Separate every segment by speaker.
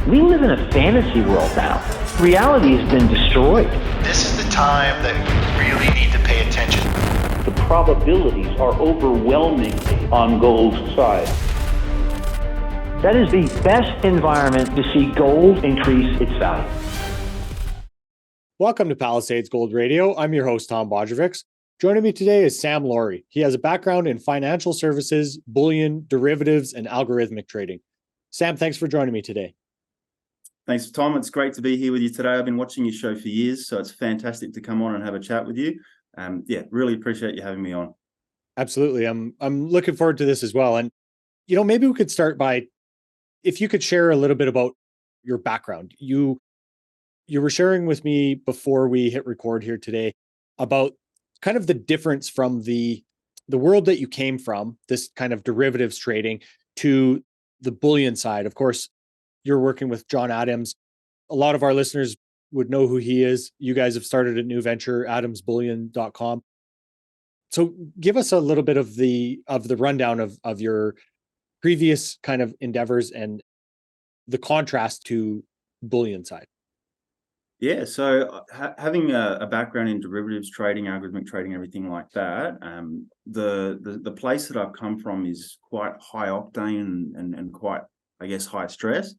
Speaker 1: We live in a fantasy world now. Reality has been destroyed.
Speaker 2: This is the time that you really need to pay attention.
Speaker 3: The probabilities are overwhelmingly on gold's side.
Speaker 1: That is the best environment to see gold increase its value.
Speaker 4: Welcome to Palisade's Gold Radio. I'm your host, Tom Bodrovics. Joining me today is Sam Lawrie. He has a background in financial services, bullion, derivatives, and algorithmic trading. Sam, thanks for joining me today.
Speaker 5: Thanks, Tom. It's great to be here with you today. I've been watching your show for years, so it's fantastic to come on and have a chat with you. Really appreciate you having me on.
Speaker 4: Absolutely. I'm looking forward to this as well. And, maybe we could start by, if you could share a little bit about your background. You were sharing with me before we hit record here today about kind of the difference from the world that you came from, this kind of derivatives trading, to the bullion side. Of course, you're working with John Adams. A lot of our listeners would know who he is. You guys have started a new venture, adamsbullion.com. So give us a little bit of the rundown of your previous kind of endeavors and the contrast to bullion side.
Speaker 5: Yeah, so having a background in derivatives trading, algorithmic trading, everything like that, the place that I've come from is quite high octane and quite, I guess, high stress.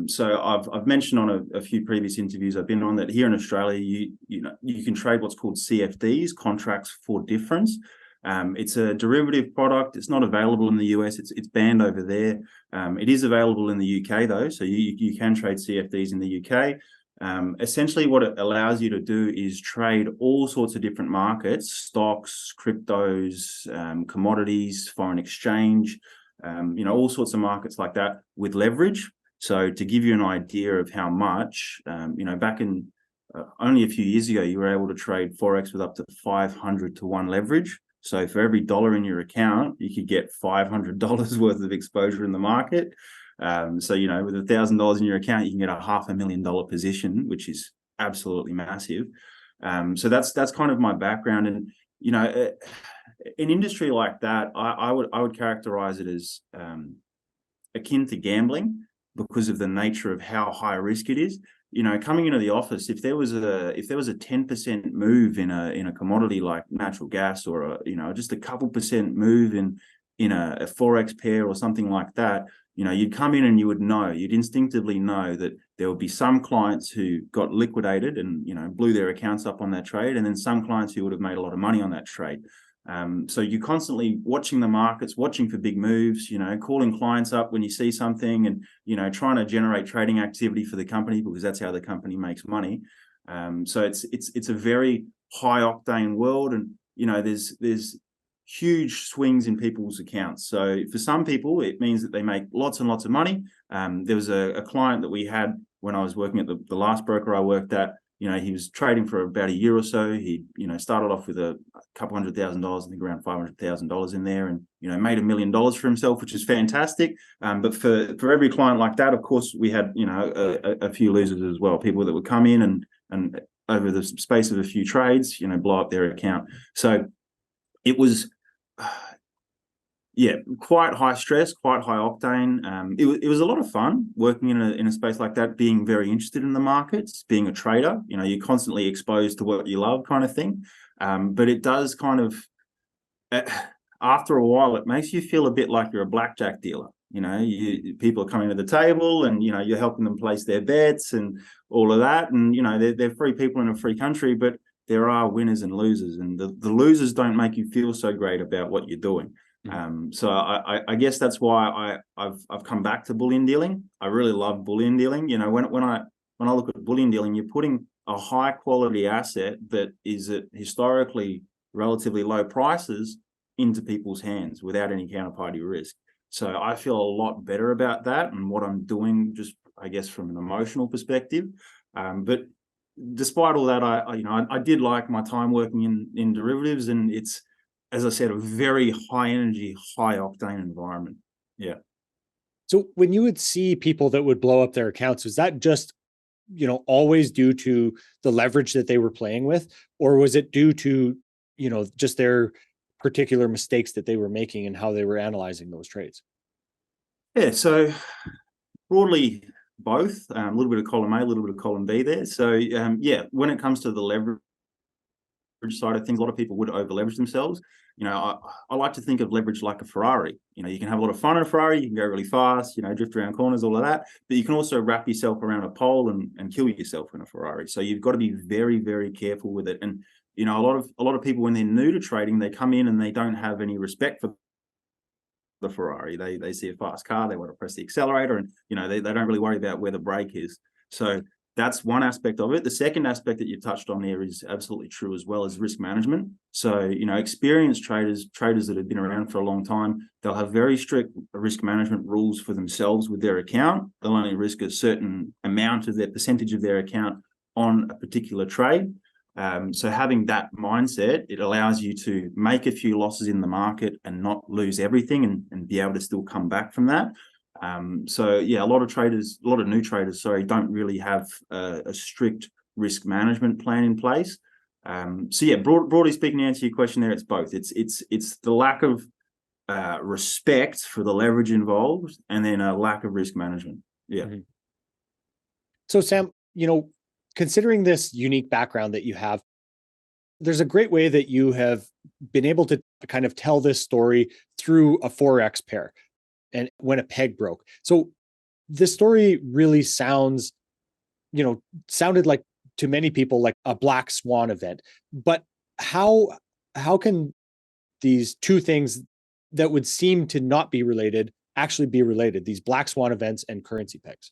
Speaker 5: So I've mentioned on a few previous interviews I've been on that here in Australia, you can trade what's called CFDs, contracts for difference. It's a derivative product. It's not available in the US. It's banned over there. It is available in the UK though, so you can trade CFDs in the UK. Essentially, what it allows you to do is trade all sorts of different markets: stocks, cryptos, commodities, foreign exchange. All sorts of markets like that with leverage. So to give you an idea of how much, back in only a few years ago, you were able to trade Forex with up to 500 to 1 leverage. So for every dollar in your account, you could get $500 worth of exposure in the market. With $1,000 in your account, you can get a $500,000 position, which is absolutely massive. So that's kind of my background. And, an industry like that, I would characterize it as akin to gambling because of the nature of how high risk it is. Coming into the office, if there was a 10% move in a commodity like natural gas, or just a couple percent move in a Forex pair or something like that, you'd come in and you'd instinctively know that there would be some clients who got liquidated and, blew their accounts up on that trade, and then some clients who would have made a lot of money on that trade. So you're constantly watching the markets, watching for big moves, calling clients up when you see something and, trying to generate trading activity for the company because that's how the company makes money. So it's a very high octane world, and, there's huge swings in people's accounts. So for some people, it means that they make lots and lots of money. There was a client that we had when I was working at the last broker I worked at. He was trading for about a year or so. He, started off with a couple $100,000, I think around $500,000 in there, and, made $1 million for himself, which is fantastic. But for every client like that, of course, we had, a few losers as well, people that would come in and over the space of a few trades, blow up their account. So it was, quite high stress, quite high octane. It was a lot of fun working in a space like that, being very interested in the markets, being a trader. You're constantly exposed to what you love, kind of thing. But it does kind of, after a while, it makes you feel a bit like you're a blackjack dealer. People are coming to the table and, you're helping them place their bets and all of that. And, they're free people in a free country, but there are winners and losers. And the losers don't make you feel so great about what you're doing. So I guess that's why I've come back to bullion dealing. I really love bullion dealing. When I look at bullion dealing, you're putting a high quality asset that is at historically relatively low prices into people's hands without any counterparty risk. So I feel a lot better about that and what I'm doing, just I guess from an emotional perspective. But despite all that, I did like my time working in derivatives, and it's, as I said, a very high energy, high octane environment. Yeah.
Speaker 4: So when you would see people that would blow up their accounts, was that just, always due to the leverage that they were playing with, or was it due to, just their particular mistakes that they were making and how they were analyzing those trades?
Speaker 5: Yeah. So broadly, both, a little bit of column A, a little bit of column B there. So yeah, when it comes to the leverage side of things, a lot of people would over leverage themselves. I like to think of leverage like a Ferrari. You can have a lot of fun in a Ferrari, you can go really fast, drift around corners, all of that, but you can also wrap yourself around a pole and kill yourself in a Ferrari. So you've got to be very, very careful with it. And a lot of people, when they're new to trading, they come in and they don't have any respect for the Ferrari. They see a fast car, they want to press the accelerator, and they don't really worry about where the brake is. So that's one aspect of it. The second aspect that you touched on there is absolutely true as well, as risk management. So, experienced traders that have been around for a long time, they'll have very strict risk management rules for themselves with their account. They'll only risk a certain amount of their percentage of their account on a particular trade. So having that mindset, it allows you to make a few losses in the market and not lose everything, and be able to still come back from that. So yeah, a lot of new traders, don't really have a strict risk management plan in place. So yeah, broadly speaking, to answer your question there, it's both. It's the lack of respect for the leverage involved, and then a lack of risk management. Yeah.
Speaker 4: Mm-hmm. So Sam, considering this unique background that you have, there's a great way that you have been able to kind of tell this story through a Forex pair. And when a peg broke. So this story really sounded like, to many people, like a black swan event. But how can these two things that would seem to not be related actually be related? These black swan events and currency pegs.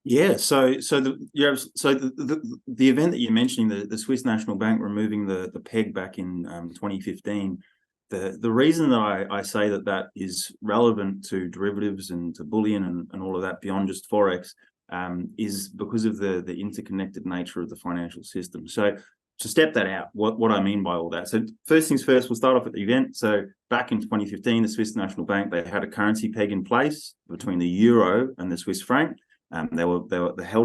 Speaker 5: Yeah, so the event that you're mentioning, the Swiss National Bank removing the peg back in 2015. The reason that I say that is relevant to derivatives and to bullion and all of that beyond just Forex is because of the interconnected nature of the financial system. So to step that out, what I mean by all that. So first things first, we'll start off at the event. So back in 2015, the Swiss National Bank, they had a currency peg in place between the euro and the Swiss franc. They held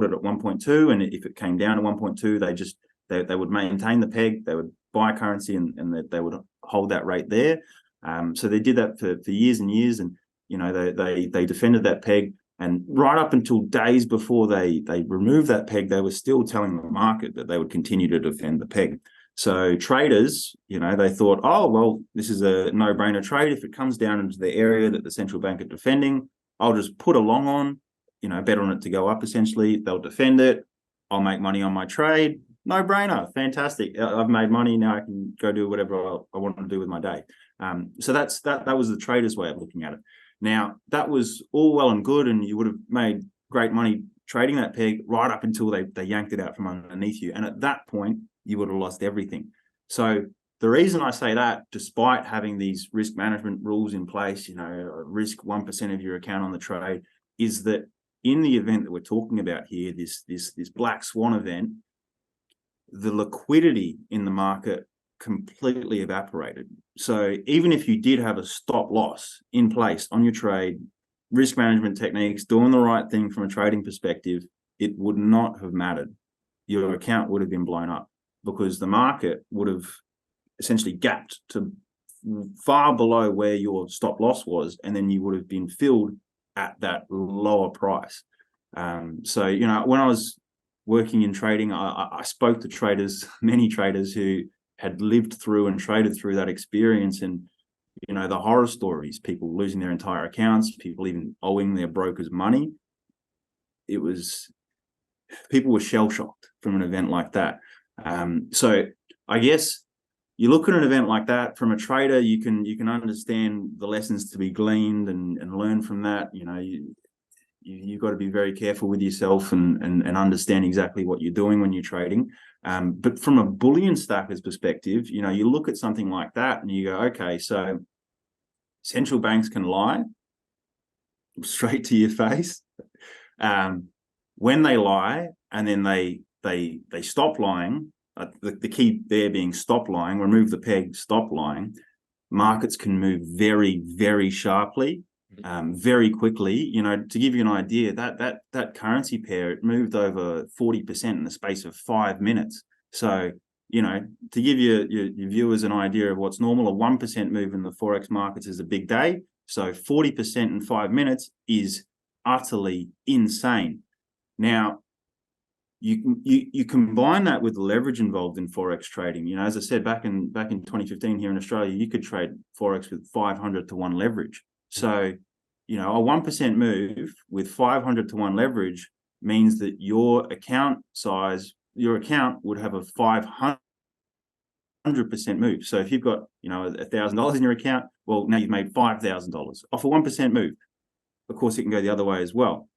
Speaker 5: it at 1.2, and if it came down to 1.2, they would maintain the peg. They would buy currency and they would hold that rate there. So they did that for years and years, and they defended that peg. And right up until days before they removed that peg, they were still telling the market that they would continue to defend the peg. So traders, they thought, oh, well, this is a no-brainer trade. If it comes down into the area that the central bank are defending, I'll just put a long on, bet on it to go up, essentially. They'll defend it. I'll make money on my trade. No brainer. Fantastic. I've made money. Now I can go do whatever I want to do with my day. So that was the trader's way of looking at it. Now, that was all well and good, and you would have made great money trading that peg right up until they yanked it out from underneath you. And at that point, you would have lost everything. So the reason I say that, despite having these risk management rules in place, risk 1% of your account on the trade, is that in the event that we're talking about here, this black swan event, the liquidity in the market completely evaporated. So even if you did have a stop loss in place on your trade, risk management techniques, doing the right thing from a trading perspective, it would not have mattered. Your account would have been blown up because the market would have essentially gapped to far below where your stop loss was, and then you would have been filled at that lower price. So, when I was working in trading, I spoke to traders, many traders who had lived through and traded through that experience, and the horror stories, people losing their entire accounts, people even owing their brokers money. People were shell-shocked from an event like that. So I guess you look at an event like that from a trader, you can understand the lessons to be gleaned and learn from that. You've got to be very careful with yourself and understand exactly what you're doing when you're trading. But from a bullion stacker's perspective, you look at something like that and you go, okay, so central banks can lie straight to your face. When they lie and then they stop lying, the key there being stop lying, remove the peg, stop lying, markets can move very, very sharply. Very quickly. To give you an idea, that currency pair, it moved over 40% in the space of 5 minutes. So, to give your viewers an idea of what's normal, a 1% move in the Forex markets is a big day. So 40% in 5 minutes is utterly insane. Now, you combine that with the leverage involved in Forex trading. You know, as I said, back in 2015 here in Australia, you could trade Forex with 500 to 1 leverage. So, you know, a 1% move with 500 to 1 leverage means that your account would have a 500% move. So if you've got, you know, $1,000 in your account, well, now you've made $5,000 off a 1% move. Of course, it can go the other way as well.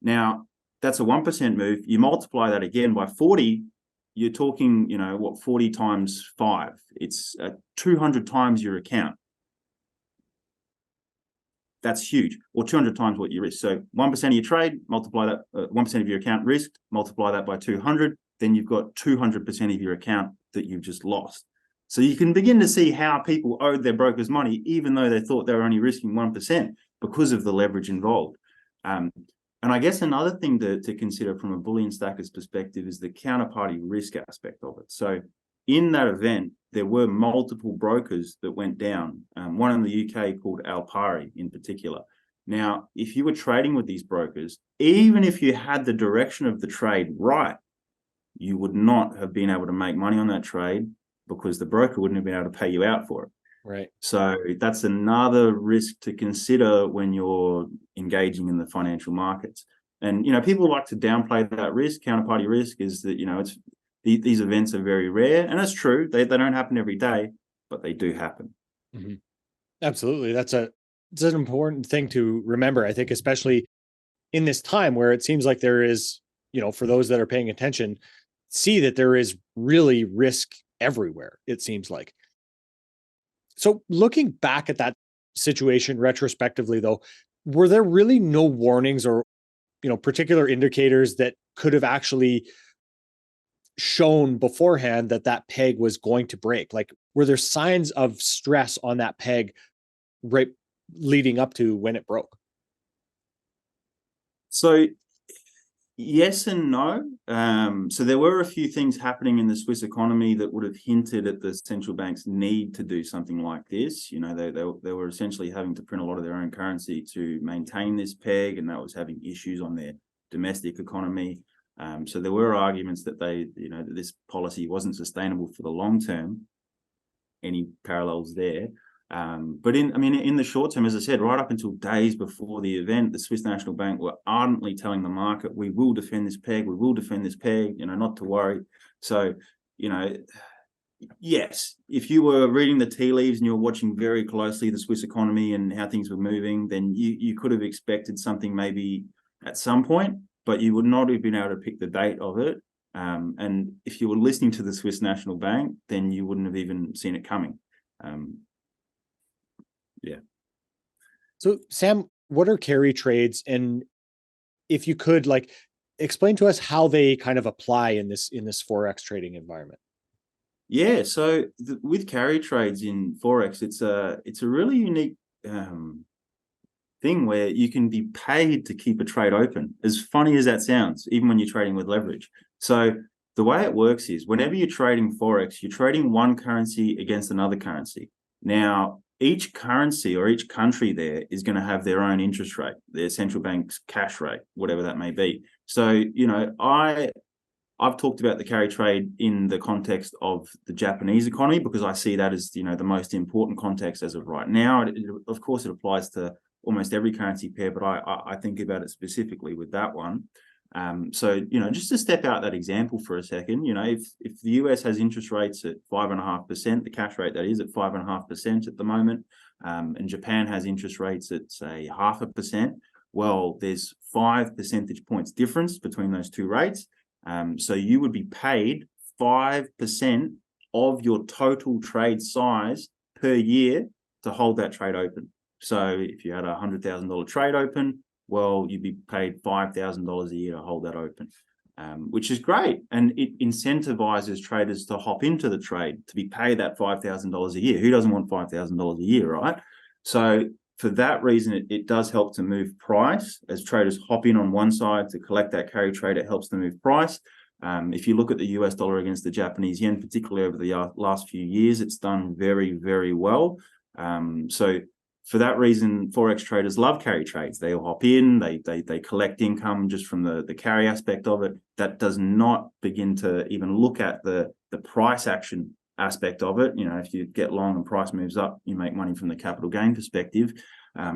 Speaker 5: Now, that's a 1% move. You multiply that again by 40, you're talking, you know, what, 40 times 5? It's 200 times your account. That's huge, or 200 times what you risk. So 1% of your trade, multiply that, 1% of your account risked, multiply that by 200, then you've got 200% of your account that you've just lost. So you can begin to see how people owed their brokers money, even though they thought they were only risking 1% because of the leverage involved. And I guess another thing to consider from a bullion stacker's perspective is the counterparty risk aspect of it. So in that event, there were multiple brokers that went down, one in the UK called Alpari in particular. Now, if you were trading with these brokers, even if you had the direction of the trade right, you would not have been able to make money on that trade because the broker wouldn't have been able to pay you out for it.
Speaker 4: Right.
Speaker 5: So that's another risk to consider when you're engaging in the financial markets. And, you know, people like to downplay that risk. Counterparty risk is that, you know, these events are very rare, and that's true. They don't happen every day, but they do happen.
Speaker 4: Mm-hmm. Absolutely. It's an important thing to remember, I think, especially in this time where it seems like there is, you know, for those that are paying attention, see that there is really risk everywhere, it seems like. So looking back at that situation retrospectively, though, were there really no warnings or, you know, particular indicators that could have actually shown beforehand that that peg was going to break? Like, were there signs of stress on that peg right leading up to when it broke?
Speaker 5: So yes and no. So there were a few things happening in the Swiss economy that would have hinted at the central bank's need to do something like this. You know, they were essentially having to print a lot of their own currency to maintain this peg, and that was having issues on their domestic economy. So there were arguments that that this policy wasn't sustainable for the long term. Any parallels there? But in the short term, as I said, right up until days before the event, the Swiss National Bank were ardently telling the market, we will defend this peg, you know, not to worry. So, you know, yes, if you were reading the tea leaves and you were watching very closely the Swiss economy and how things were moving, then you could have expected something maybe at some point, but you would not have been able to pick the date of it. And if you were listening to the Swiss National Bank, then you wouldn't have even seen it coming. Yeah.
Speaker 4: So Sam, what are carry trades? And if you could explain to us how they kind of apply in this Forex trading environment.
Speaker 5: Yeah. So with carry trades in Forex, it's a really unique thing where you can be paid to keep a trade open. As funny as that sounds, even when you're trading with leverage. So the way it works is whenever you're trading Forex, you're trading one currency against another currency. Now, each currency or each country there is going to have their own interest rate, their central bank's cash rate, whatever that may be. So, you know, I've talked about the carry trade in the context of the Japanese economy because I see that as, you know, the most important context as of right now. Of course, it applies to almost every currency pair, but I think about it specifically with that one. So, you know, just to step out that example for a second, you know, if the US has interest rates at 5.5%, the cash rate that is at 5.5% at the moment, and Japan has interest rates at say 0.5%, well, there's 5 percentage points difference between those two rates. So you would be paid 5% of your total trade size per year to hold that trade open. So if you had a $100,000 trade open, well, you'd be paid $5,000 a year to hold that open, which is great. And it incentivizes traders to hop into the trade, to be paid that $5,000 a year. Who doesn't want $5,000 a year, right? So for that reason, it does help to move price. As traders hop in on one side to collect that carry trade, it helps to move price. If you look at the US dollar against the Japanese yen, particularly over the last few years, it's done very, very well. So for that reason, Forex traders love carry trades. They hop in, they collect income just from the carry aspect of it. That does not begin to even look at the price action aspect of it. If you get long and price moves up, you make money from the capital gain perspective.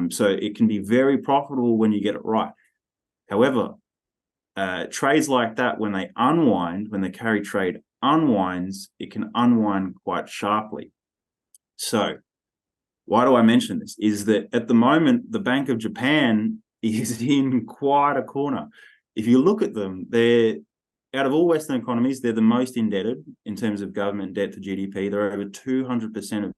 Speaker 5: So it can be very profitable when you get it right. However, trades like that, when they unwind, when the carry trade unwinds, it can unwind quite sharply. So why do I mention this? Is that at the moment, the Bank of Japan is in quite a corner. If you look at them, they're, out of all Western economies, they're the most indebted in terms of government debt to GDP. They're over 200% of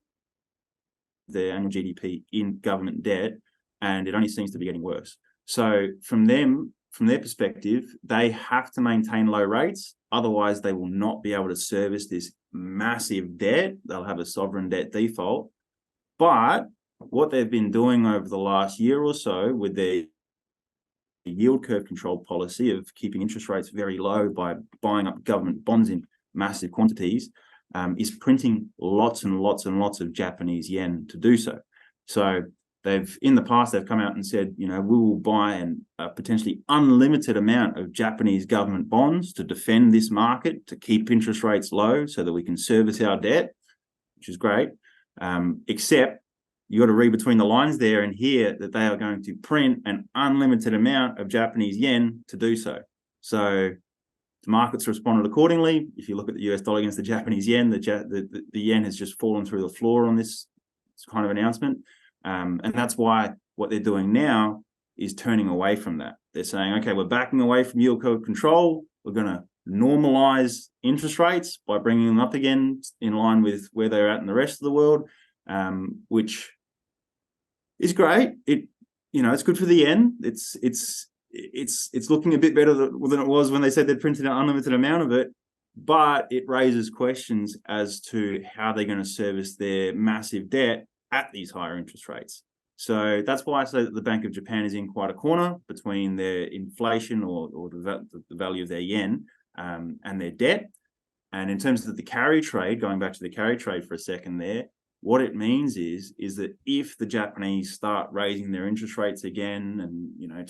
Speaker 5: their annual GDP in government debt, and it only seems to be getting worse. So from their perspective, they have to maintain low rates. Otherwise, they will not be able to service this massive debt. They'll have a sovereign debt default. But what they've been doing over the last year or so with their yield curve control policy of keeping interest rates very low by buying up government bonds in massive quantities is printing lots and lots and lots of Japanese yen to do so. So in the past, they've come out and said, we will buy a potentially unlimited amount of Japanese government bonds to defend this market, to keep interest rates low so that we can service our debt, which is great. Except you got to read between the lines there and hear that they are going to print an unlimited amount of Japanese yen to do so. So the markets responded accordingly. If you look at the US dollar against the Japanese yen, the yen has just fallen through the floor on this kind of announcement. And that's why what they're doing now is turning away from that. They're saying, okay, we're backing away from yield curve control. We're going to normalize interest rates by bringing them up again in line with where they're at in the rest of the world, which is great. It's good for the yen. It's looking a bit better than it was when they said they'd printed an unlimited amount of it, but it raises questions as to how they're going to service their massive debt at these higher interest rates. So that's why I say that the Bank of Japan is in quite a corner between their inflation or the value of their yen and their debt. And in terms of the carry trade, going back to the carry trade for a second there, what it means is that if the Japanese start raising their interest rates again and,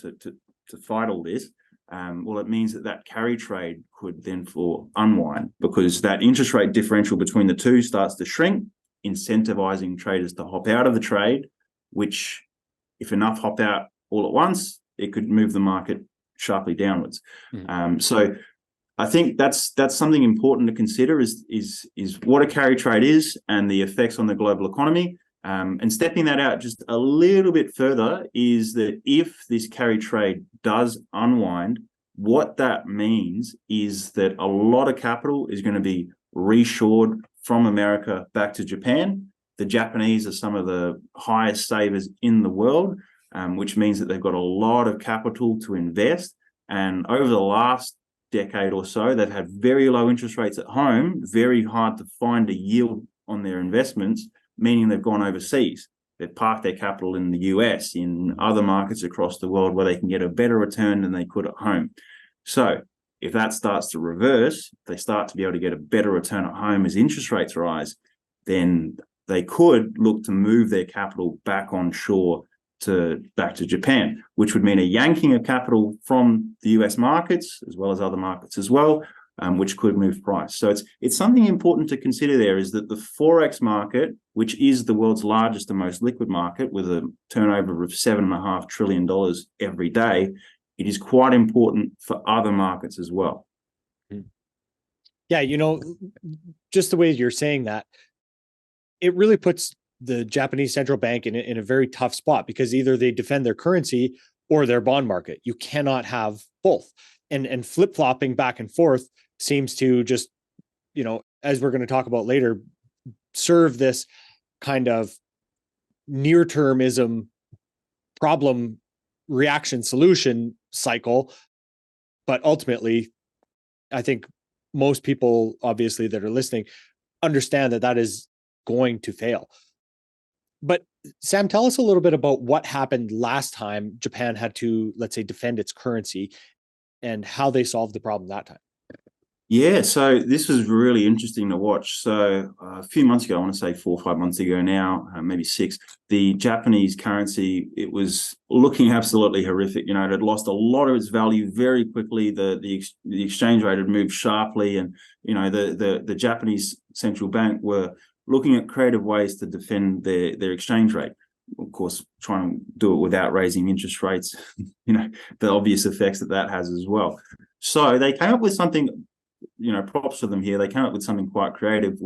Speaker 5: to fight all this, it means that carry trade could then unwind, because that interest rate differential between the two starts to shrink, incentivizing traders to hop out of the trade, which if enough hop out all at once, it could move the market sharply downwards. So I think that's something important to consider is what a carry trade is and the effects on the global economy. And stepping that out just a little bit further is that if this carry trade does unwind, what that means is that a lot of capital is going to be reshored from America back to Japan. The Japanese are some of the highest savers in the world, which means that they've got a lot of capital to invest. And over the last decade or so, they've had very low interest rates at home, very hard to find a yield on their investments, meaning they've gone overseas. They've parked their capital in the US, in other markets across the world where they can get a better return than they could at home. So if that starts to reverse, if they start to be able to get a better return at home as interest rates rise, then they could look to move their capital back on shore back to Japan, which would mean a yanking of capital from the US markets as well as other markets as well, which could move price. So it's something important to consider there is that the Forex market, which is the world's largest and most liquid market with a turnover of $7.5 trillion every day, it is quite important for other markets as well.
Speaker 4: Yeah, just the way you're saying that, it really puts the Japanese central bank in a very tough spot, because either they defend their currency or their bond market. You cannot have both. And flip-flopping back and forth seems to just, as we're going to talk about later, serve this kind of near-termism problem reaction solution cycle. But ultimately, I think most people, obviously, that are listening understand that is going to fail. But Sam, tell us a little bit about what happened last time Japan had to, let's say, defend its currency and how they solved the problem that time.
Speaker 5: Yeah, so this was really interesting to watch. So a few months ago, I want to say 4 or 5 months ago now, maybe 6, the Japanese currency, it was looking absolutely horrific. It had lost a lot of its value very quickly. The exchange rate had moved sharply, and the Japanese central bank were looking at creative ways to defend their exchange rate. Of course, trying to do it without raising interest rates. The obvious effects that has as well. So they came up with something. Props to them here. They came up with something quite creative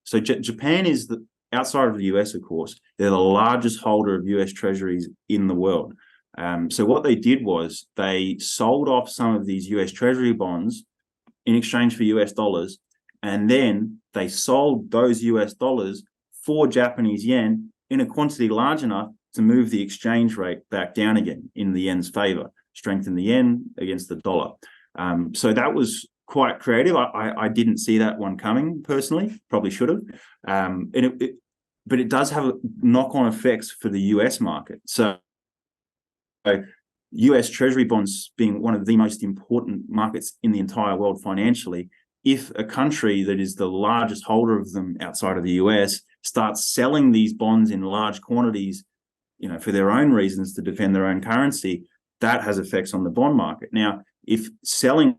Speaker 5: so Japan is outside of the US, of course, they're the largest holder of US treasuries in the world. So what they did was they sold off some of these US treasury bonds in exchange for US dollars, and then they sold those US dollars for Japanese yen in a quantity large enough to move the exchange rate back down again in the yen's favor, strengthen the yen against the dollar. So that was quite creative. I didn't see that one coming personally. Probably should have. But it does have knock-on effects for the US market. So US Treasury bonds being one of the most important markets in the entire world financially, if a country that is the largest holder of them outside of the US starts selling these bonds in large quantities, for their own reasons to defend their own currency, that has effects on the bond market. Now, if selling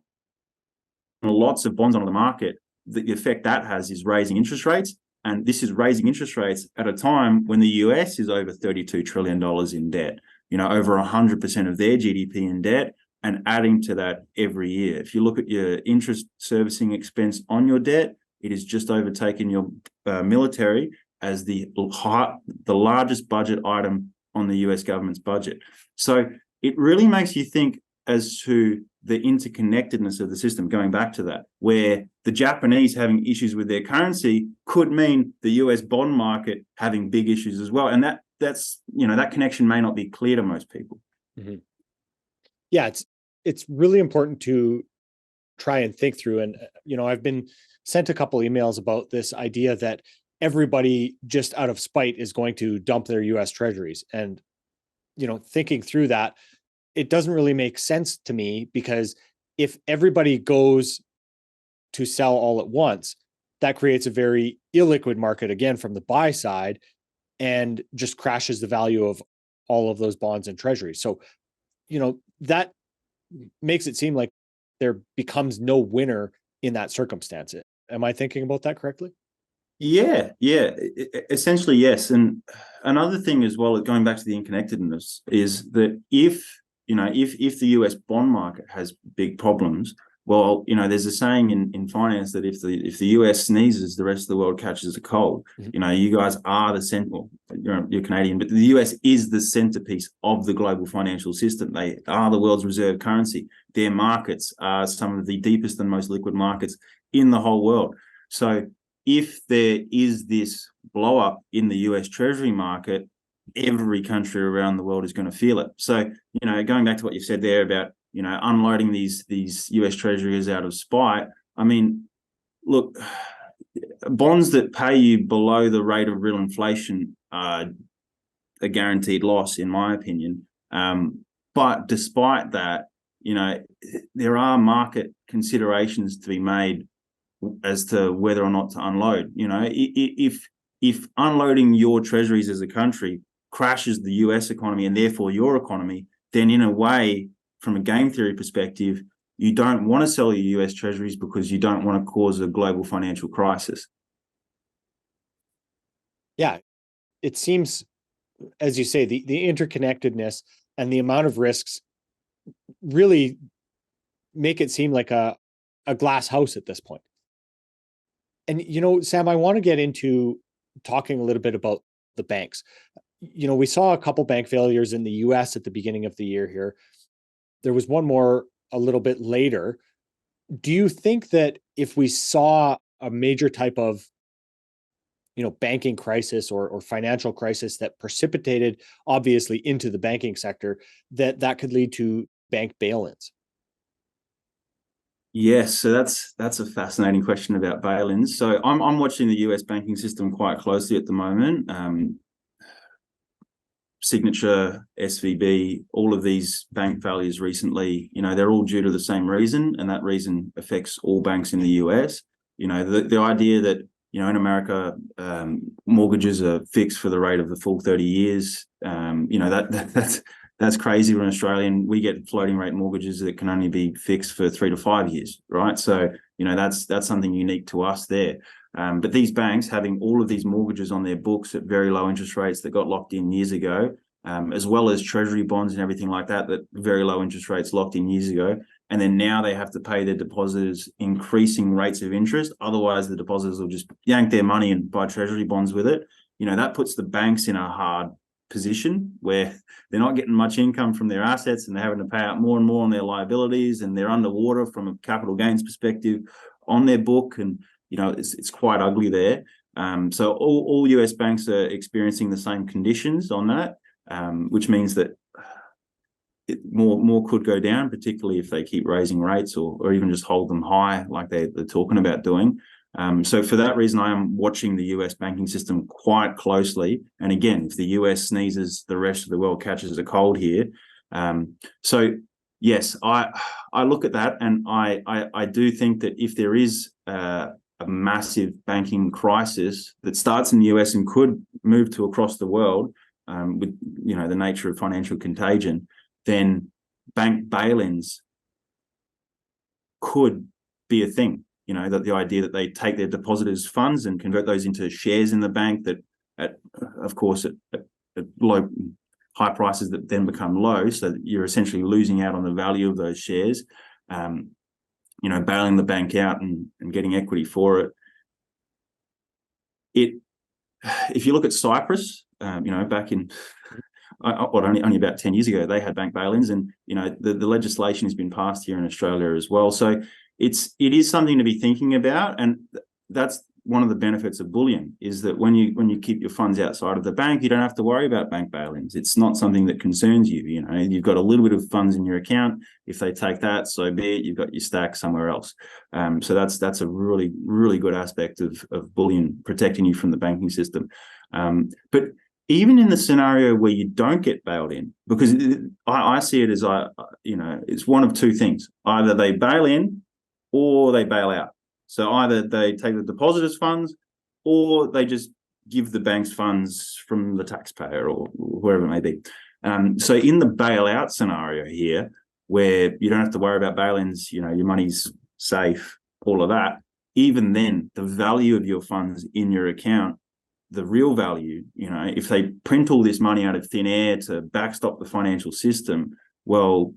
Speaker 5: lots of bonds onto the market, the effect that has is raising interest rates. And this is raising interest rates at a time when the US is over $32 trillion in debt, over 100% of their GDP in debt, and adding to that every year. If you look at your interest servicing expense on your debt, it has just overtaken your military as the largest budget item on the US government's budget. So it really makes you think as to the interconnectedness of the system, going back to that, where the Japanese having issues with their currency could mean the US bond market having big issues as well. And that's that connection may not be clear to most people.
Speaker 4: Mm-hmm. Yeah, it's really important to try and think through. And I've been sent a couple emails about this idea that everybody just out of spite is going to dump their US treasuries. And thinking through that, it doesn't really make sense to me, because if everybody goes to sell all at once, that creates a very illiquid market again from the buy side and just crashes the value of all of those bonds and treasuries. So, that makes it seem like there becomes no winner in that circumstance. Am I thinking about that correctly?
Speaker 5: Yeah. Essentially, yes. And another thing as well, going back to the interconnectedness, is that if the US bond market has big problems, well, there's a saying in finance that if the US sneezes, the rest of the world catches a cold. Mm-hmm. You guys are you're Canadian, but the US is the centerpiece of the global financial system. They are the world's reserve currency. Their markets are some of the deepest and most liquid markets in the whole world. So if there is this blow up in the US Treasury market, every country around the world is going to feel it. So, going back to what you said there about, unloading these US treasuries out of spite. I mean, look, bonds that pay you below the rate of real inflation are a guaranteed loss, in my opinion. But despite that, there are market considerations to be made as to whether or not to unload. If unloading your treasuries as a country crashes the US economy and therefore your economy, then in a way, from a game theory perspective, you don't want to sell your US treasuries because you don't want to cause a global financial crisis.
Speaker 4: Yeah, it seems, as you say, the interconnectedness and the amount of risks really make it seem like a glass house at this point. And, Sam, I want to get into talking a little bit about the banks. We saw a couple bank failures in the US at the beginning of the year here. There was one more a little bit later. Do you think that if we saw a major type of, banking crisis or financial crisis that precipitated obviously into the banking sector, that could lead to bank bail-ins?
Speaker 5: Yes, so that's a fascinating question about bail-ins. So I'm watching the US banking system quite closely at the moment. Signature, SVB, all of these bank failures recently, they're all due to the same reason, and that reason affects all banks in the US. The idea that, in America, mortgages are fixed for the rate of the full 30 years, that's crazy. We're an Australian, we get floating rate mortgages that can only be fixed for 3 to 5 years, right? So, that's something unique to us there. But these banks having all of these mortgages on their books at very low interest rates that got locked in years ago, as well as treasury bonds and everything like that very low interest rates locked in years ago. And then now they have to pay their depositors increasing rates of interest. Otherwise, the depositors will just yank their money and buy treasury bonds with it. That puts the banks in a hard position where they're not getting much income from their assets, and they're having to pay out more and more on their liabilities, and they're underwater from a capital gains perspective on their book. And it's quite ugly there. So all US banks are experiencing the same conditions on that, which means that more could go down, particularly if they keep raising rates or even just hold them high like they're talking about doing. So for that reason, I am watching the US banking system quite closely. And again, if the US sneezes, the rest of the world catches a cold here. So yes, I look at that, and I do think that if there is a massive banking crisis that starts in the US and could move to across the world, with the nature of financial contagion, then bank bail-ins could be a thing. That the idea that they take their depositors' funds and convert those into shares in the bank that, at low high prices that then become low, so that you're essentially losing out on the value of those shares. Bailing the bank out and getting equity for it. If you look at Cyprus, back in only about 10 years ago, they had bank bail-ins, and the legislation has been passed here in Australia as well. So it is something to be thinking about, and that's one of the benefits of bullion, is that when you keep your funds outside of the bank, you don't have to worry about bank bail-ins. It's not something that concerns you. You've got a little bit of funds in your account. If they take that, so be it. You've got your stack somewhere else. So that's a really, really good aspect of bullion, protecting you from the banking system. But even in the scenario where you don't get bailed in, because I see it as it's one of two things: either they bail in or they bail out. So either they take the depositors' funds, or they just give the bank's funds from the taxpayer or whoever it may be. So in the bailout scenario here, where you don't have to worry about bail-ins, your money's safe, all of that, even then, the value of your funds in your account, the real value, if they print all this money out of thin air to backstop the financial system, well,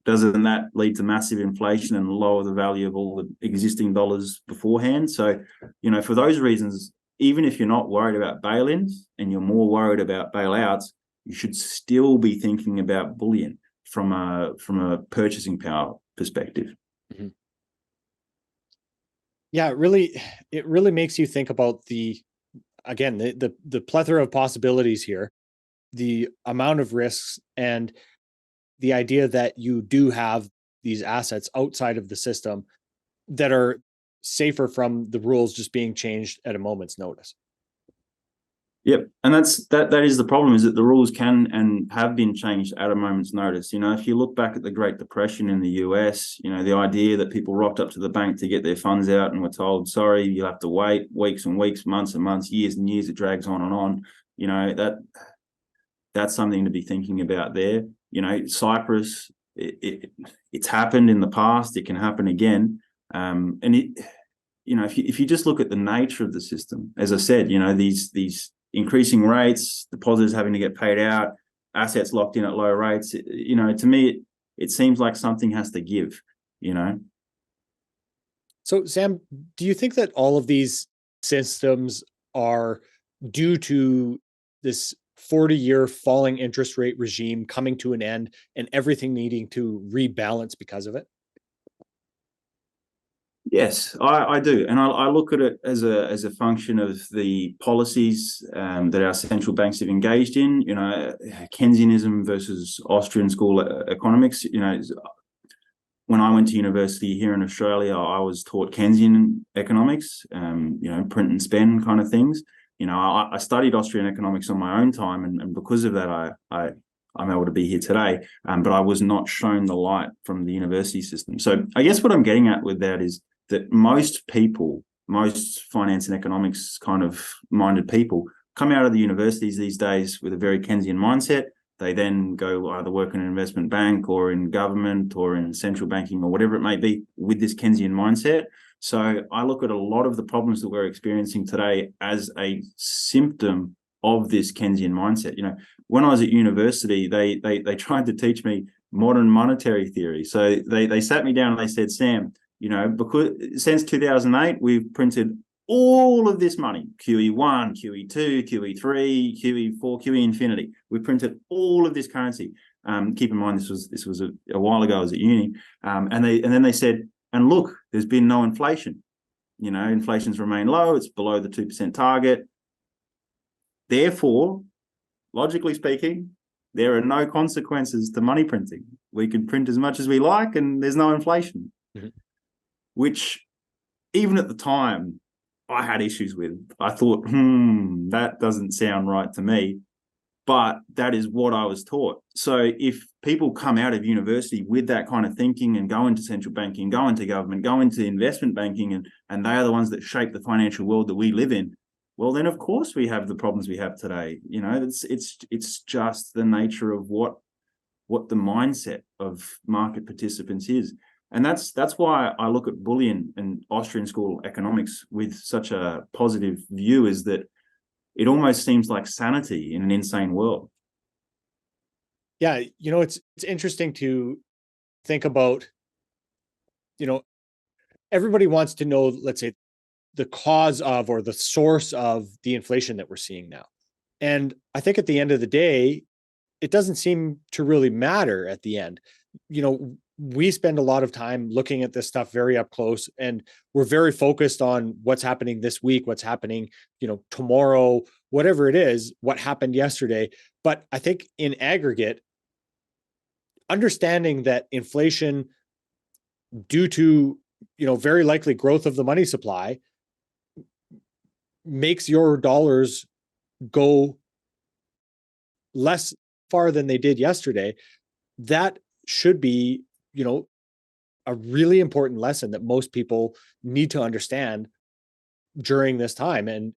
Speaker 5: doesn't that lead to massive inflation and lower the value of all the existing dollars beforehand? So, for those reasons, even if you're not worried about bail-ins and you're more worried about bailouts, you should still be thinking about bullion from a purchasing power perspective.
Speaker 4: Mm-hmm. Yeah, it really makes you think about the plethora of possibilities here, the amount of risks, and the idea that you do have these assets outside of the system that are safer from the rules just being changed at a moment's notice.
Speaker 5: Yep, and that is the problem, is that the rules can and have been changed at a moment's notice. If you look back at the Great Depression in the US, the idea that people rocked up to the bank to get their funds out and were told, sorry, you'll have to wait weeks and weeks, months and months, years and years, it drags on and on. That's something to be thinking about there. Cyprus, it's happened in the past, it can happen again. And if you just look at the nature of the system, as I said, these increasing rates, depositors having to get paid out, assets locked in at low rates, to me, it seems like something has to give,
Speaker 4: So, Sam, do you think that all of these systems are due to this 40-year falling interest rate regime coming to an end and everything needing to rebalance because of it?
Speaker 5: Yes, I do, and I look at it as a function of the policies that our central banks have engaged in. Keynesianism versus Austrian school economics. When I went to university here in Australia, I was taught Keynesian economics. Print and spend kind of things. I studied Austrian economics on my own time, and because of that, I'm able to be here today. But I was not shown the light from the university system. So I guess what I'm getting at with that is that most people, most finance and economics kind of minded people, come out of the universities these days with a very Keynesian mindset. They then go either work in an investment bank or in government or in central banking or whatever it may be with this Keynesian mindset. So I look at a lot of the problems that we're experiencing today as a symptom of this Keynesian mindset. When I was at university, they tried to teach me modern monetary theory. So they sat me down and they said, Sam, because since 2008, we've printed all of this money, QE1, QE2, QE3, QE4, QE infinity. We printed all of this currency. Keep in mind, this was a while ago. I was at uni, and then they said, and look, there's been no inflation. Inflation's remained low. It's below the 2% target. Therefore, logically speaking, there are no consequences to money printing. We can print as much as we like, and there's no inflation. Mm-hmm. Which, even at the time, I had issues with. I thought, that doesn't sound right to me. But that is what I was taught. So if people come out of university with that kind of thinking and go into central banking, go into government, go into investment banking, and they are the ones that shape the financial world that we live in, well, then of course we have the problems we have today. It's just the nature of what the mindset of market participants is. And that's why I look at Bullion and Austrian school economics with such a positive view, is that it almost seems like sanity in an insane world.
Speaker 4: Yeah, it's interesting to think about, everybody wants to know, let's say, the cause of or the source of the inflation that we're seeing now. And I think at the end of the day, it doesn't seem to really matter at the end. We spend a lot of time looking at this stuff very up close, and we're very focused on what's happening this week, what's happening, tomorrow, whatever it is, what happened yesterday. But I think in aggregate, understanding that inflation, due to, very likely growth of the money supply, makes your dollars go less far than they did yesterday, that should be, a really important lesson that most people need to understand during this time. And,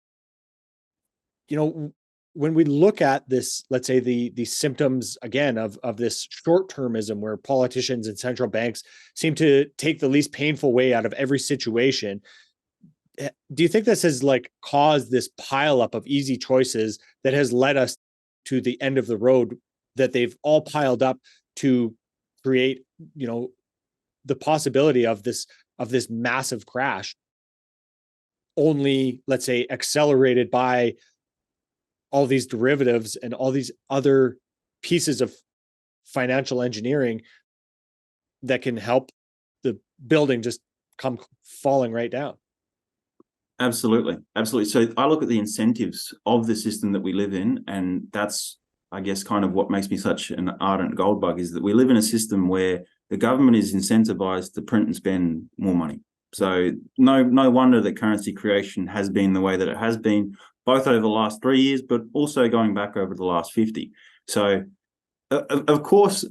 Speaker 4: when we look at this, let's say the symptoms again of this short-termism, where politicians and central banks seem to take the least painful way out of every situation, do you think this has caused this pile up of easy choices that has led us to the end of the road, that they've all piled up to create, the possibility of this massive crash, only, let's say, accelerated by all these derivatives and all these other pieces of financial engineering that can help the building just come falling right down?
Speaker 5: Absolutely. So I look at the incentives of the system that we live in, and that's, I guess, kind of what makes me such an ardent gold bug, is that we live in a system where the government is incentivized to print and spend more money. So no wonder that currency creation has been the way that it has been, both over the last 3 years, but also going back over the last 50. So of course,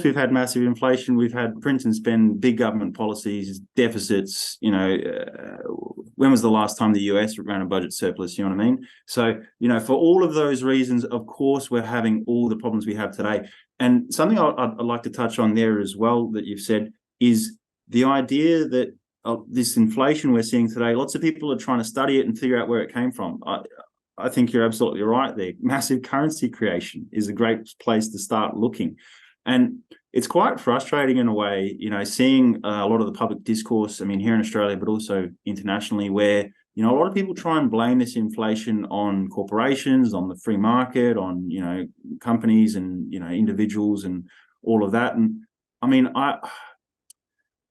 Speaker 5: we've had massive inflation. We've had print and spend, big government policies, deficits. When was the last time the US ran a budget surplus? You know what I mean? So, for all of those reasons, of course, we're having all the problems we have today. And something I'd like to touch on there as well that you've said is the idea that this inflation we're seeing today, lots of people are trying to study it and figure out where it came from. I think you're absolutely right there. Massive currency creation is a great place to start looking. And it's quite frustrating in a way, seeing a lot of the public discourse, here in Australia, but also internationally, where, a lot of people try and blame this inflation on corporations, on the free market, on, companies and, individuals and all of that. And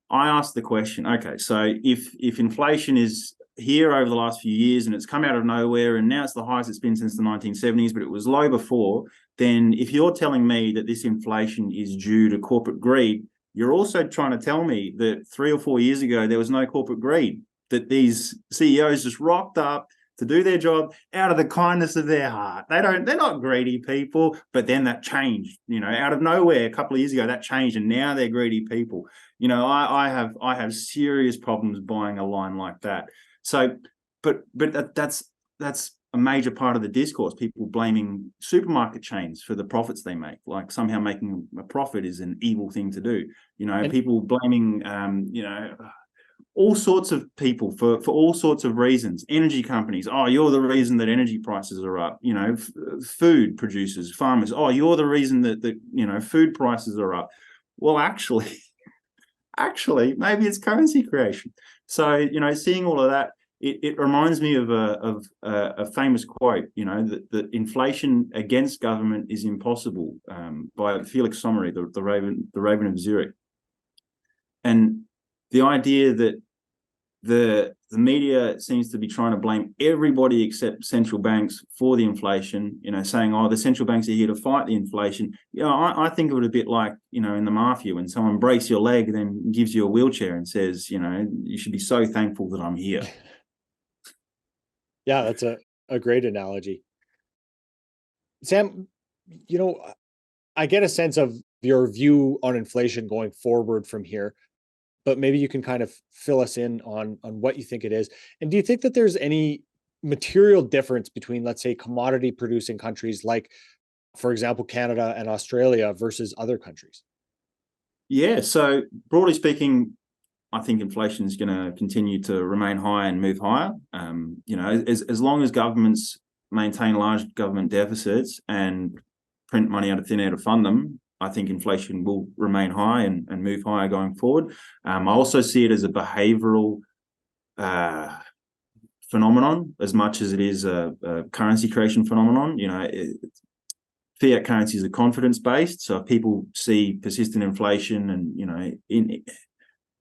Speaker 5: I asked the question, okay, so if inflation is here over the last few years and it's come out of nowhere and now it's the highest it's been since the 1970s, but it was low before, then if you're telling me that this inflation is due to corporate greed, you're also trying to tell me that 3 or 4 years ago there was no corporate greed, that these CEOs just rocked up, to do their job out of the kindness of their heart. They're not greedy people, but then that changed, out of nowhere a couple of years ago, that changed, and now they're greedy people. I have serious problems buying a line like that. So, but that's a major part of the discourse. People blaming supermarket chains for the profits they make, like somehow making a profit is an evil thing to do. People blaming, all sorts of people for all sorts of reasons. Energy companies, oh, you're the reason that energy prices are up. Food producers, farmers, oh, you're the reason that food prices are up. Well, actually, maybe it's currency creation. So, seeing all of that, it reminds me of a famous quote, that inflation against government is impossible, by Felix Sommery, the Raven of Zurich. And the idea that the media seems to be trying to blame everybody except central banks for the inflation, saying, oh, the central banks are here to fight the inflation. I think of it a bit like, in the mafia, when someone breaks your leg, then gives you a wheelchair and says, you should be so thankful that I'm here.
Speaker 4: Yeah, that's a great analogy. Sam, I get a sense of your view on inflation going forward from here, but maybe you can kind of fill us in on what you think it is. And do you think that there's any material difference between, let's say, commodity producing countries like, for example, Canada and Australia versus other countries?
Speaker 5: Yeah, so broadly speaking, I think inflation is going to continue to remain high and move higher. As long as governments maintain large government deficits and print money out of thin air to fund them, I think inflation will remain high and move higher going forward. I also see it as a behavioral phenomenon as much as it is a currency creation phenomenon. Fiat currencies are confidence based, so if people see persistent inflation and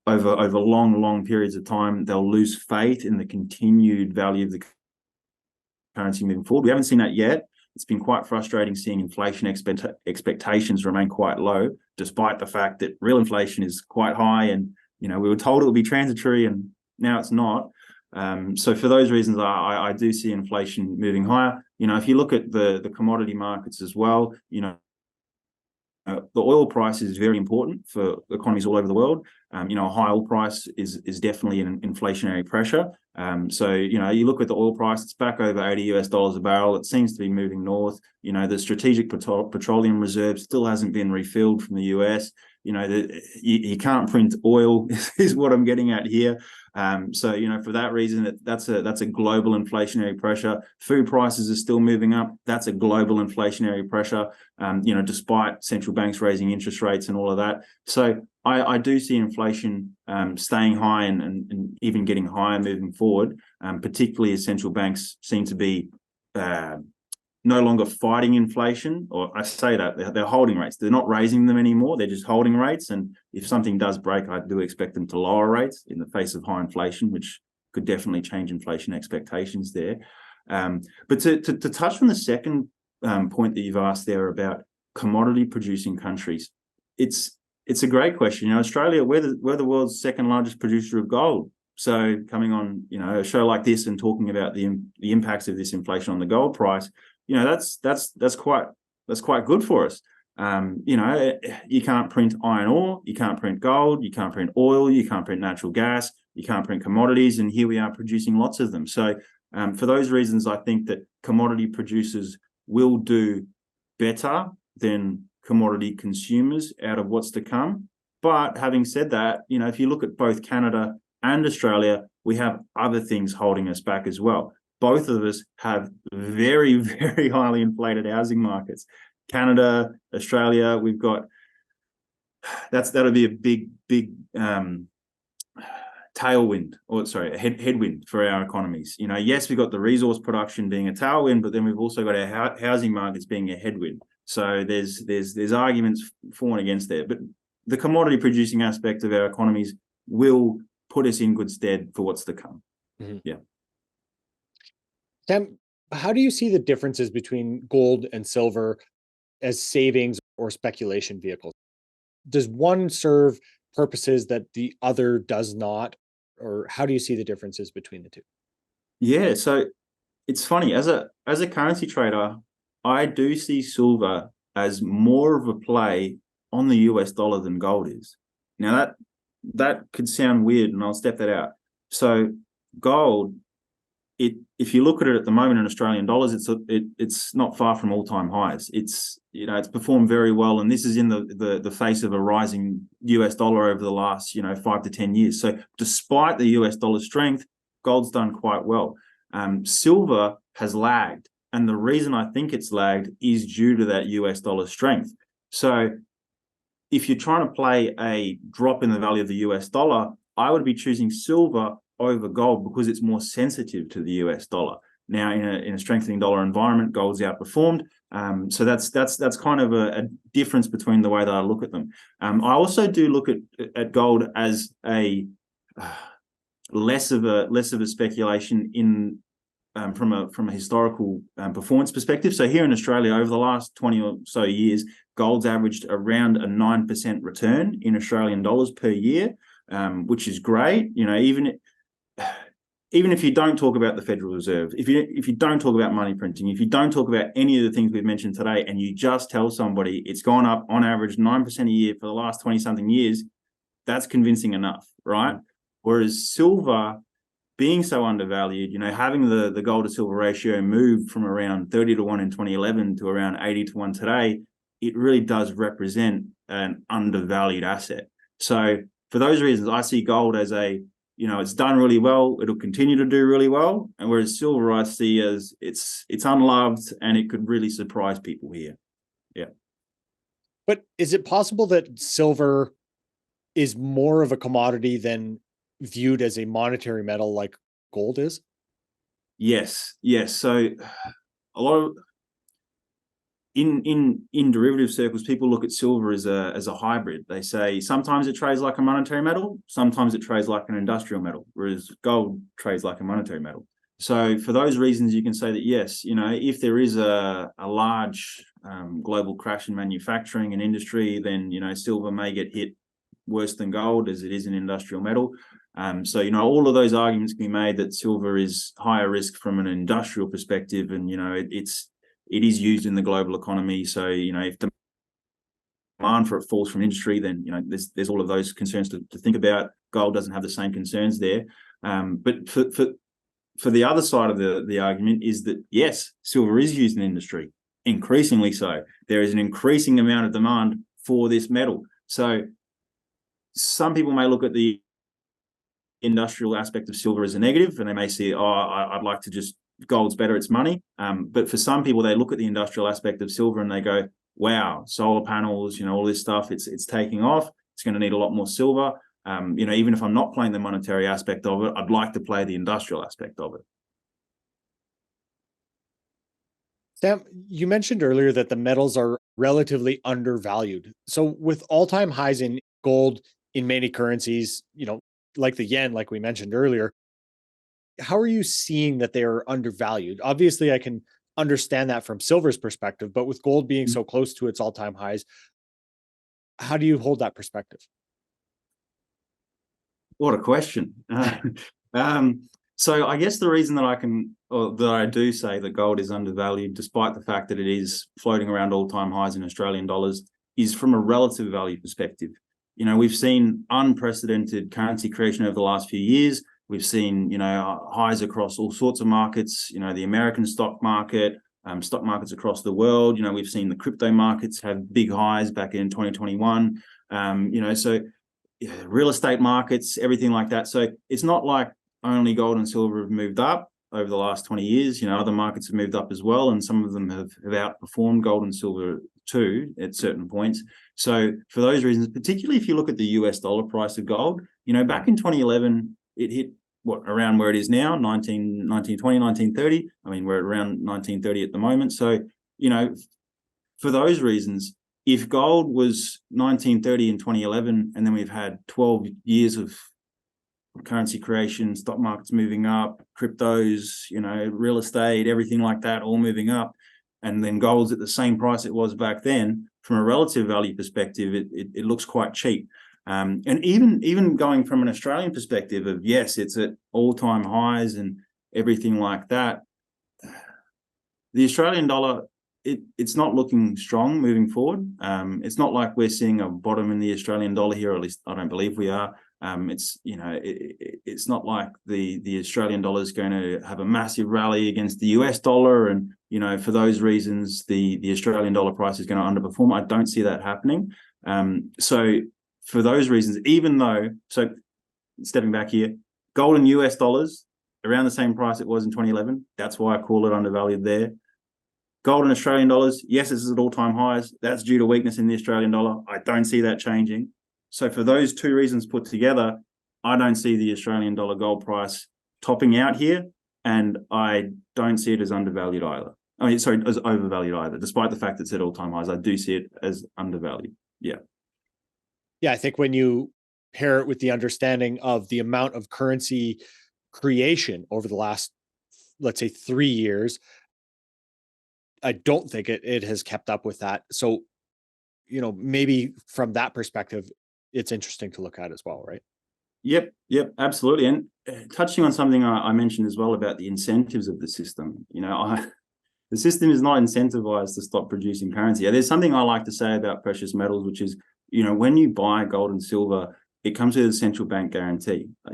Speaker 5: over long periods of time, they'll lose faith in the continued value of the currency moving forward. We haven't seen that yet. It's been quite frustrating seeing inflation expectations remain quite low, despite the fact that real inflation is quite high. And, we were told it would be transitory, and now it's not. So for those reasons, I do see inflation moving higher. If you look at the commodity markets as well, the oil price is very important for economies all over the world. A high oil price is definitely an inflationary pressure. So you look at the oil price; it's back over $80 a barrel. It seems to be moving north. The strategic petroleum reserve still hasn't been refilled from the US. You can't print oil is what I'm getting at here. So for that reason, that's a global inflationary pressure. Food prices are still moving up. That's a global inflationary pressure. Despite central banks raising interest rates and all of that. So I do see inflation staying high and even getting higher moving forward, particularly as central banks seem to be no longer fighting inflation, or I say that they're holding rates. They're not raising them anymore. They're just holding rates. And if something does break, I do expect them to lower rates in the face of high inflation, which could definitely change inflation expectations there. But to touch on the second point that you've asked there about commodity producing countries, it's a great question. Australia, we're the world's second largest producer of gold. So coming on, a show like this and talking about the impacts of this inflation on the gold price, that's quite good for us. You can't print iron ore, you can't print gold, you can't print oil, you can't print natural gas, you can't print commodities, and here we are producing lots of them. So for those reasons, I think that commodity producers will do better than commodity consumers out of what's to come. But having said that, if you look at both Canada and Australia, we have other things holding us back as well. Both of us have very, very highly inflated housing markets. Canada, Australia, we've got that'll be a big tailwind, or sorry, a headwind for our economies. Yes, we've got the resource production being a tailwind, but then we've also got our housing markets being a headwind. So there's arguments for and against there. But the commodity producing aspect of our economies will put us in good stead for what's to come. Mm-hmm. Yeah.
Speaker 4: Sam, how do you see the differences between gold and silver as savings or speculation vehicles? Does one serve purposes that the other does not? Or how do you see the differences between the two?
Speaker 5: Yeah, so it's funny, as a currency trader, I do see silver as more of a play on the US dollar than gold is. Now that could sound weird, and I'll step that out. So gold, if you look at it at the moment in Australian dollars, it's not far from all-time highs. It's performed very well, and this is in the face of a rising US dollar over the last 5 to 10 years. So despite the US dollar strength, gold's done quite well. Silver has lagged, and the reason I think it's lagged is due to that US dollar strength. So if you're trying to play a drop in the value of the US dollar, I would be choosing silver over gold because it's more sensitive to the US dollar. Now, in a strengthening dollar environment, gold's outperformed. So that's kind of a difference between the way that I look at them. I also do look at gold as a less of a speculation in from a historical performance perspective. So here in Australia, over the last 20 or so years, gold's averaged around a 9% return in Australian dollars per year, which is great. Even if you don't talk about the Federal Reserve, if you don't talk about money printing, if you don't talk about any of the things we've mentioned today, and you just tell somebody it's gone up on average 9% a year for the last 20-something years, that's convincing enough, right? Whereas silver, being so undervalued, having the gold to silver ratio move from around 30 to 1 in 2011 to around 80 to 1 today, it really does represent an undervalued asset. So for those reasons, I see gold as it's done really well. It'll continue to do really well. And whereas silver, I see as it's unloved, and it could really surprise people here. Yeah.
Speaker 4: But is it possible that silver is more of a commodity than viewed as a monetary metal like gold is?
Speaker 5: Yes. So a lot of in derivative circles, people look at silver as a hybrid. They say sometimes it trades like a monetary metal, sometimes it trades like an industrial metal, whereas gold trades like a monetary metal. So for those reasons, you can say that yes, if there is a large global crash in manufacturing and industry, then silver may get hit worse than gold, as it is an industrial metal. So all of those arguments can be made that silver is higher risk from an industrial perspective, and it is used in the global economy. So, if demand for it falls from industry, then, there's all of those concerns to think about. Gold doesn't have the same concerns there. But for the other side of the argument is that, yes, silver is used in industry, increasingly so. There is an increasing amount of demand for this metal. So some people may look at the industrial aspect of silver as a negative, and they may say, I'd like to just, gold's better, it's money. But for some people, they look at the industrial aspect of silver and they go, wow, solar panels, all this stuff, it's taking off. It's going to need a lot more silver. Even if I'm not playing the monetary aspect of it, I'd like to play the industrial aspect of it.
Speaker 4: Sam, you mentioned earlier that the metals are relatively undervalued. So with all-time highs in gold, in many currencies, like the yen, like we mentioned earlier, how are you seeing that they are undervalued? Obviously, I can understand that from silver's perspective, but with gold being so close to its all-time highs, how do you hold that perspective?
Speaker 5: What a question. So I guess the reason that I do say that gold is undervalued, despite the fact that it is floating around all-time highs in Australian dollars, is from a relative value perspective. We've seen unprecedented currency creation over the last few years. We've seen, highs across all sorts of markets, the American stock market, stock markets across the world. We've seen the crypto markets have big highs back in 2021. So real estate markets, everything like that. So it's not like only gold and silver have moved up over the last 20 years. Other markets have moved up as well, and some of them have outperformed gold and silver too at certain points. So for those reasons, particularly if you look at the US dollar price of gold, back in 2011, it hit around where it is now, 1930. I mean, we're at around 1930 at the moment. So, for those reasons, if gold was 1930 in 2011, and then we've had 12 years of currency creation, stock markets moving up, cryptos, real estate, everything like that, all moving up, and then gold's at the same price it was back then, from a relative value perspective, it looks quite cheap. And even going from an Australian perspective of, yes, it's at all-time highs and everything like that, the Australian dollar, it's not looking strong moving forward. It's not like we're seeing a bottom in the Australian dollar here, or at least I don't believe we are. It's not like the Australian dollar is going to have a massive rally against the US dollar, and for those reasons the Australian dollar price is going to underperform. I don't see that happening. So for those reasons, stepping back here, gold and US dollars around the same price it was in 2011. That's why I call it undervalued there. Gold and Australian dollars, yes, this is at all-time highs. That's due to weakness in the Australian dollar. I don't see that changing. So for those two reasons put together, I don't see the Australian dollar gold price topping out here, and I don't see it as undervalued either. As overvalued either, despite the fact it's at all-time highs. I do see it as undervalued. Yeah.
Speaker 4: Yeah, I think when you pair it with the understanding of the amount of currency creation over the last, let's say, 3 years, I don't think it has kept up with that. So, maybe from that perspective, it's interesting to look at as well, right?
Speaker 5: Yep, absolutely. And touching on something I mentioned as well about the incentives of the system, the system is not incentivized to stop producing currency. There's something I like to say about precious metals, which is, when you buy gold and silver, it comes with a central bank guarantee. I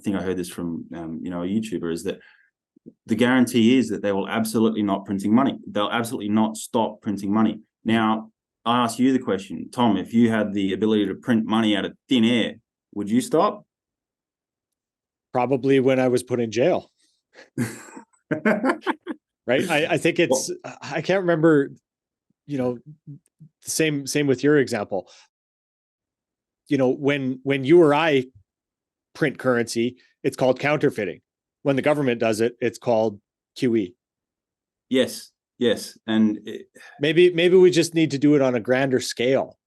Speaker 5: think I heard this from, a YouTuber, is that the guarantee is that they will absolutely not printing money. They'll absolutely not stop printing money. Now, I ask you the question, Tom, if you had the ability to print money out of thin air, would you stop?
Speaker 4: Probably when I was put in jail. Right. I think it's, I can't remember, same with your example. When you or I print currency, it's called counterfeiting. When the government does it, it's called QE.
Speaker 5: Yes. And
Speaker 4: maybe we just need to do it on a grander scale.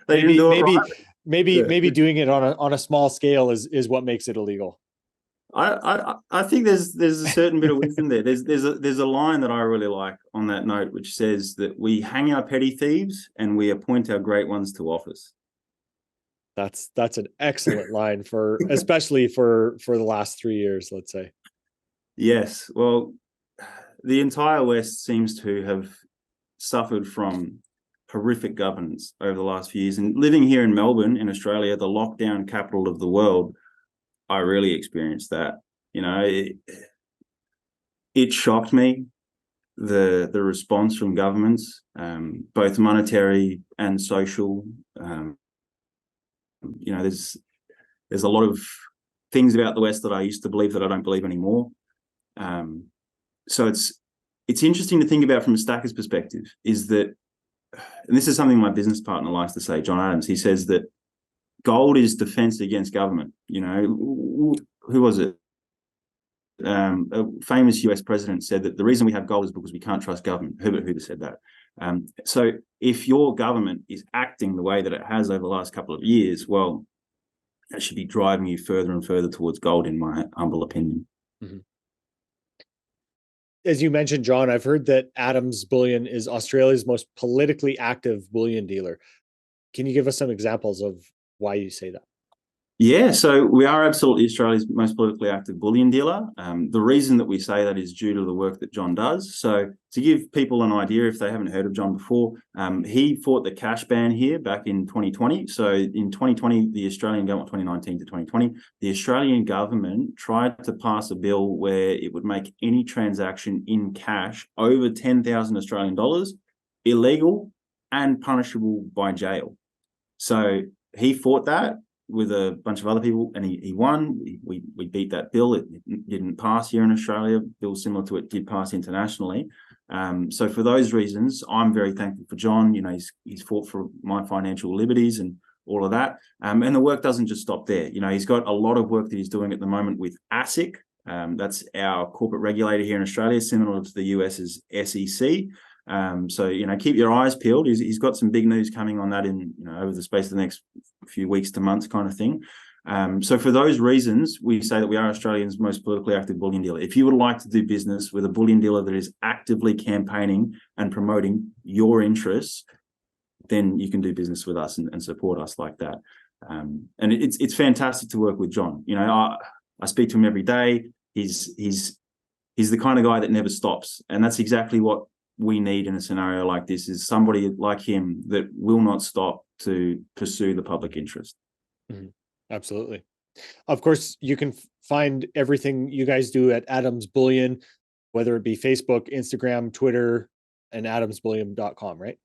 Speaker 4: Maybe doing it on a small scale is what makes it illegal.
Speaker 5: I think there's a certain bit of wisdom there. There's a line that I really like on that note, which says that we hang our petty thieves and we appoint our great ones to office.
Speaker 4: That's an excellent line especially for the last 3 years, let's say.
Speaker 5: Yes. Well, the entire West seems to have suffered from horrific governance over the last few years. And living here in Melbourne, in Australia, the lockdown capital of the world, I really experienced that. It shocked me, the response from governments, both monetary and social. There's a lot of things about the West that I used to believe that I don't believe anymore. So it's interesting to think about from a stacker's perspective, is that, and this is something my business partner likes to say, John Adams, he says that gold is defense against government. Who was it? A famous US president said that the reason we have gold is because we can't trust government. Herbert Hoover said that. So if your government is acting the way that it has over the last couple of years, well, that should be driving you further and further towards gold, in my humble opinion.
Speaker 4: Mm-hmm. As you mentioned, John, I've heard that Adams Bullion is Australia's most politically active bullion dealer. Can you give us some examples of why you say that?
Speaker 5: Yeah, so we are absolutely Australia's most politically active bullion dealer. The reason that we say that is due to the work that John does. So to give people an idea, if they haven't heard of John before, he fought the cash ban here back in 2020. So in 2020, the Australian government, 2019 to 2020, the Australian government tried to pass a bill where it would make any transaction in cash over 10,000 Australian dollars illegal and punishable by jail. So he fought that with a bunch of other people, and he won. We beat that bill. It didn't pass here in Australia. Bills similar to it did pass internationally. So for those reasons, I'm very thankful for John. He's fought for my financial liberties and all of that. And the work doesn't just stop there. He's got a lot of work that he's doing at the moment with ASIC. That's our corporate regulator here in Australia, similar to the US's SEC. So keep your eyes peeled. He's got some big news coming on that in over the space of the next few weeks to months, kind of thing. So for those reasons, we say that we are Australia's most politically active bullion dealer. If you would like to do business with a bullion dealer that is actively campaigning and promoting your interests, then you can do business with us and support us like that. And it's fantastic to work with John. I speak to him every day. He's he's the kind of guy that never stops. And that's exactly what we need in a scenario like this, is somebody like him that will not stop to pursue the public interest.
Speaker 4: Mm-hmm. Absolutely. Of course, you can find everything you guys do at Adams Bullion, whether it be Facebook, Instagram, Twitter, and adamsbullion.com, right?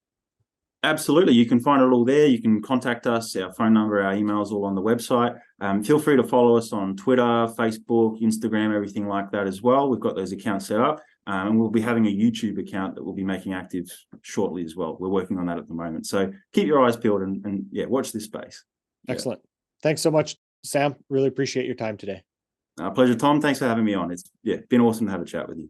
Speaker 5: Absolutely. You can find it all there. You can contact us. Our phone number, our emails, all on the website. Feel free to follow us on Twitter, Facebook, Instagram, everything like that as well. We've got those accounts set up. And we'll be having a YouTube account that we'll be making active shortly as well. We're working on that at the moment. So keep your eyes peeled and watch this space.
Speaker 4: Excellent. Thanks so much, Sam. Really appreciate your time today.
Speaker 5: Pleasure, Tom. Thanks for having me on. It's been awesome to have a chat with you.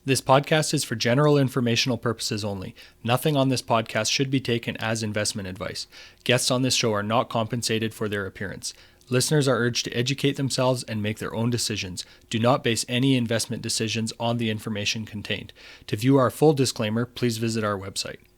Speaker 6: This podcast is for general informational purposes only. Nothing on this podcast should be taken as investment advice. Guests on this show are not compensated for their appearance. Listeners are urged to educate themselves and make their own decisions. Do not base any investment decisions on the information contained. To view our full disclaimer, please visit our website.